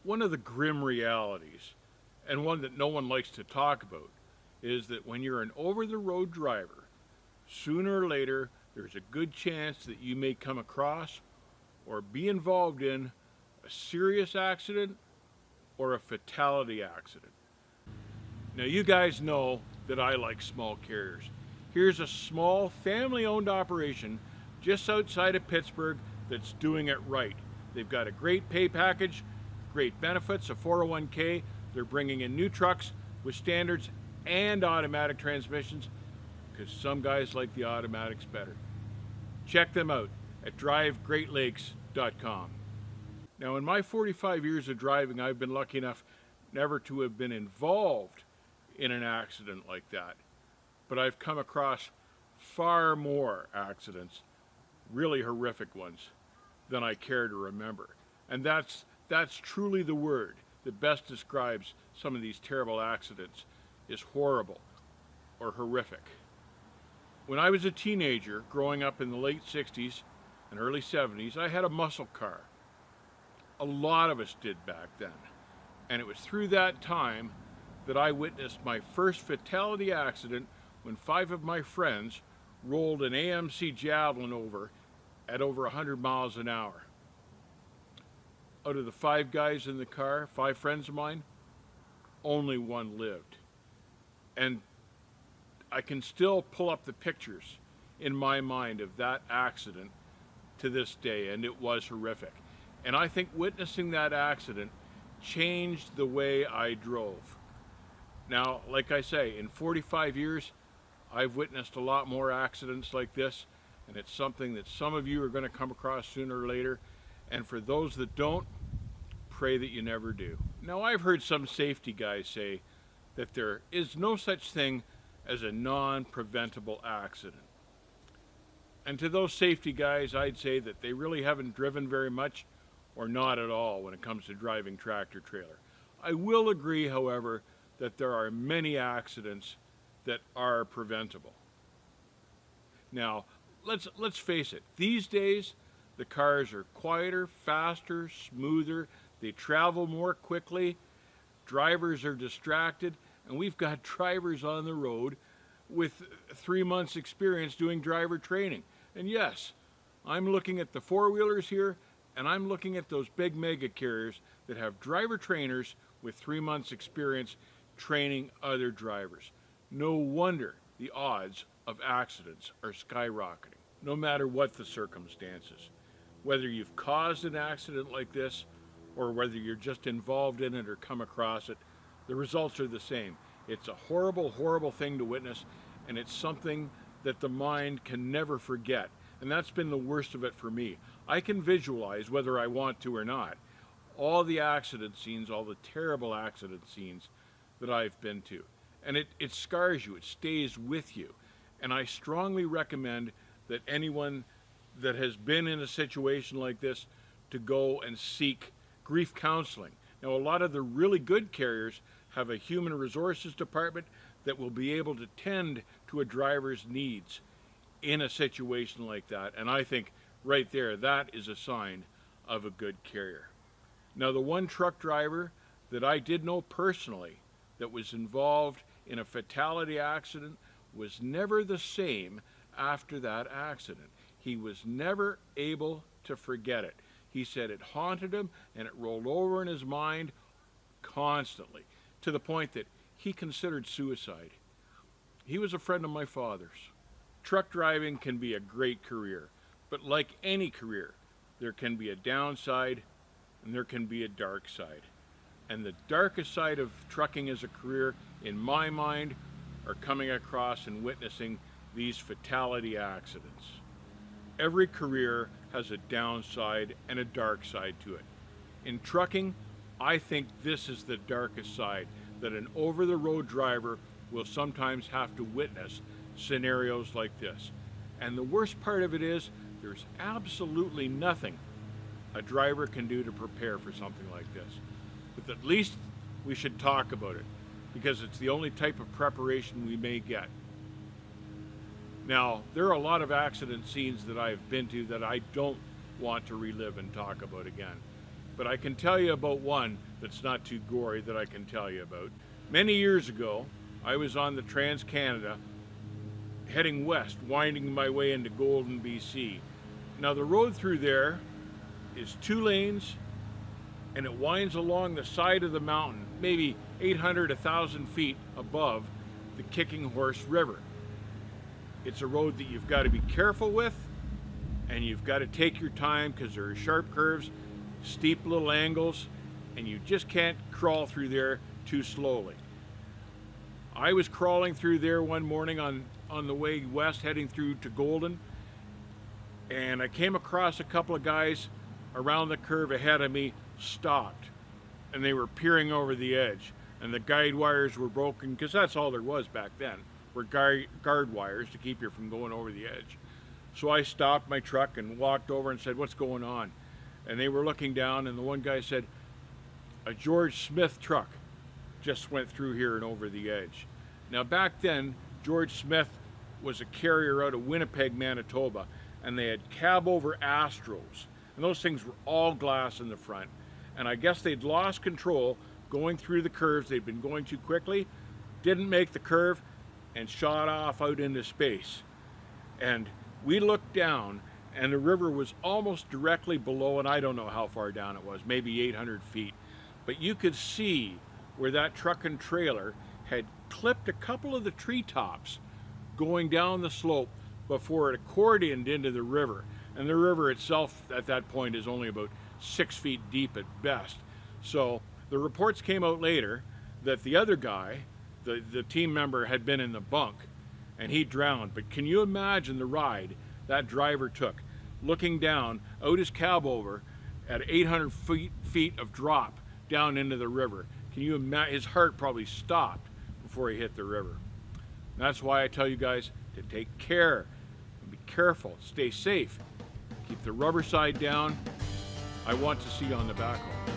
One of the grim realities, and one that no one likes to talk about, is that when you're an over the road driver, sooner or later there's a good chance that you may come across or be involved in a serious accident or a fatality accident. Now, you guys know that I like small carriers. Here's a small family owned operation just outside of Pittsburgh that's doing it right. They've got a great pay package, great benefits, a 401k. They're bringing in new trucks with standards and automatic transmissions because some guys like the automatics better. Check them out at drivegreatlakes.com. Now, in my 45 years of driving, I've been lucky enough never to have been involved in an accident like that. But I've come across far more accidents, really horrific ones, than I care to remember. And that's truly the word that best describes some of these terrible accidents, is horrible or horrific. When I was a teenager, growing up in the late 60s and early 70s, I had a muscle car. A lot of us did back then. And it was through that time that I witnessed my first fatality accident when 5 of my friends rolled an AMC Javelin over at over 100 miles an hour. Out of the 5 guys in the car, 5 friends of mine, only one lived. And I can still pull up the pictures in my mind of that accident to this day, and it was horrific. And I think witnessing that accident changed the way I drove. Now, like I say, in 45 years, I've witnessed a lot more accidents like this, and it's something that some of you are going to come across sooner or later. And for those that don't, pray that you never do. Now, I've heard some safety guys say that there is no such thing as a non-preventable accident. And to those safety guys, I'd say that they really haven't driven very much or not at all when it comes to driving tractor trailer. I will agree, however, that there are many accidents that are preventable. Now, let's face it, these days the cars are quieter, faster, smoother, they travel more quickly, drivers are distracted, and we've got drivers on the road with 3 months experience doing driver training. And yes, I'm looking at the four-wheelers here, and I'm looking at those big mega carriers that have driver trainers with 3 months experience training other drivers. No wonder the odds of accidents are skyrocketing, no matter what the circumstances. Whether you've caused an accident like this or whether you're just involved in it or come across it, the results are the same. It's a horrible, horrible thing to witness, and it's something that the mind can never forget. And that's been the worst of it for me. I can visualize, whether I want to or not, all the accident scenes, all the terrible accident scenes that I've been to. And it scars you, it stays with you. And I strongly recommend that anyone that has been in a situation like this to go and seek grief counseling. Now, a lot of the really good carriers have a human resources department that will be able to tend to a driver's needs in a situation like that. And I think right there, that is a sign of a good carrier. Now, the one truck driver that I did know personally that was involved in a fatality accident was never the same after that accident. He was never able to forget it. He said it haunted him and it rolled over in his mind constantly, to the point that he considered suicide. He was a friend of my father's. Truck driving can be a great career, but like any career, there can be a downside and there can be a dark side. And the darkest side of trucking as a career, in my mind, are coming across and witnessing these fatality accidents. Every career has a downside and a dark side to it. In trucking, I think this is the darkest side, that an over-the-road driver will sometimes have to witness scenarios like this. And the worst part of it is, there's absolutely nothing a driver can do to prepare for something like this. But at least we should talk about it, because it's the only type of preparation we may get. Now, there are a lot of accident scenes that I've been to that I don't want to relive and talk about again. but I can tell you about one that's not too gory that I can tell you about. Many years ago, I was on the Trans-Canada heading west, winding my way into Golden, BC. Now the road through there is 2 lanes and it winds along the side of the mountain, maybe 800, 1,000 feet above the Kicking Horse River. It's a road that you've got to be careful with, and you've got to take your time because there are sharp curves, steep little angles, and you just can't crawl through there too slowly. I was crawling through there one morning on the way west heading through to Golden, and I came across a couple of guys around the curve ahead of me, stopped, and they were peering over the edge, and the guide wires were broken because that's all there was back then, were guard wires to keep you from going over the edge. So I stopped my truck and walked over and said, "What's going on?" And they were looking down, and the one guy said, "A George Smith truck just went through here and over the edge." Now back then, George Smith was a carrier out of Winnipeg, Manitoba, and they had cab over Astros, and those things were all glass in the front. And I guess they'd lost control going through the curves. They'd been going too quickly, didn't make the curve, and shot off out into space. And we looked down, and the river was almost directly below, and I don't know how far down it was, maybe 800 feet. But you could see where that truck and trailer had clipped a couple of the treetops going down the slope before it accordioned into the river. And the river itself at that point is only about 6 feet deep at best. So the reports came out later that the other guy, the team member, had been in the bunk and he drowned. But can you imagine the ride that driver took, looking down out his cab over at 800 feet of drop down into the river? Can you imagine? His heart probably stopped before he hit the river. That's why I tell you guys to take care and be careful, stay safe, keep the rubber side down. I want to see you on the backhoe.